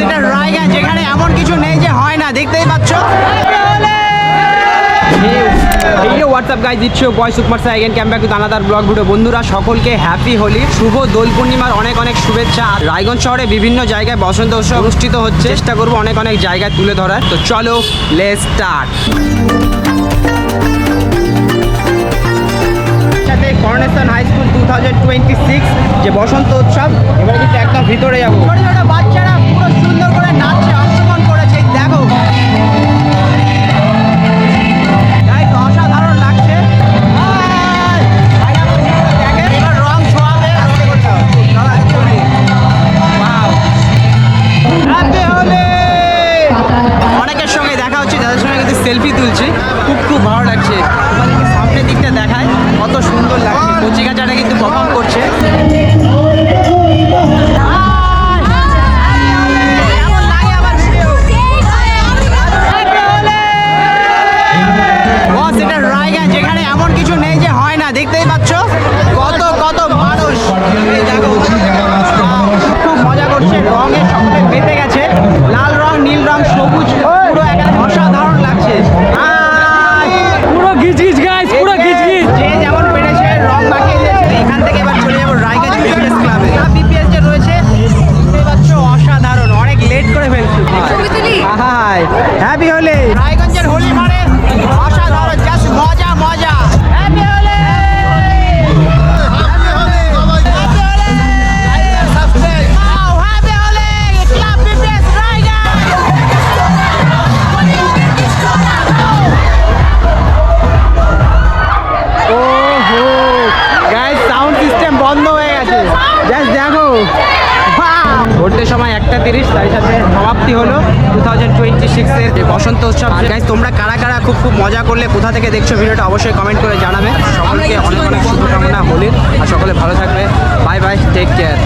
এটা রায়গঞ্জ, যেখানে এমন কিছু নেই যে হয় না, দেখতেই পাচ্ছ। What's up guys, it's your boy Sukumar sir again came back with another blog video. বন্ধুরা সকলকে হ্যাপি হোলি, শুভ দোল পূর্ণিমার অনেক অনেক শুভেচ্ছা। রায়গঞ্জ শহরে বিভিন্ন জায়গায় বসন্ত উৎসব অনুষ্ঠিত হচ্ছে, চেষ্টা করবো অনেক অনেক জায়গায় তুলে ধরার। তো চলো let's start. Coronation high school 2026 যে বসন্ত উৎসব, এবারে কিন্তু একদম ভিতরে যাবো। ছোট ছোট বাচ্চারা পুরো সুন্দর করে নাচছে, অংশগ্রহণ করেছে, দেখো অসাধারণ লাগছে। এবার রং ছোঁয়াবে, অনেকের সঙ্গে দেখা হচ্ছে, যাদের সঙ্গে কিন্তু সেলফি তুলছি, খুব ভালো লাগছে। সামনের দিকটা দেখায় কত সুন্দর লাগছে, কচিকাচারা কিন্তু পারফর্ম করছে। এটা রায়গঞ্জ, যেখানে এমন কিছু নেই যে হয় না, দেখতেই পাচ্ছ কত কত মানুষ। দেখো খুব মজা করছে, রঙের সকলে মেতে গেছে, লাল রং, নীল রং, সবুজ, পুরো একেবারে অসাধারণ লাগছে। পুরো গিজগিজ গাইস, পুরো গিজগিজ। যে যেমন পেরেছে রং মাখিয়ে দিয়েছে। এখান থেকে এবার চলে যাবো রায়গঞ্জ বিপিএস ক্লাবে। বিপিএস যে রয়েছে, দেখতেই পাচ্ছ অসাধারণ, অনেক লেট করে ফেলছি। Hi happy Holi. রায়গঞ্জের হোলি মানে অসাধারণ, জাস্ট মজা মজা। হ্যাপি হোলি। সাউন্ড সিস্টেম বন্ধ হয়ে গেছে, জাস্ট দেখো। ঘুরতে সময় 1:30, তাই সাথে সমাপ্তি হলো 2026-এর বসন্ত উৎসব। গাইস, তোমরা কারা কারা খুব মজা করলে, কোথা থেকে দেখছো ভিডিওটা অবশ্যই কমেন্ট করে জানাবে। সকলকে অনেক অনেক শুভকামনা হোলির, আর সকলে ভালো থাকবে। Bye bye, take care.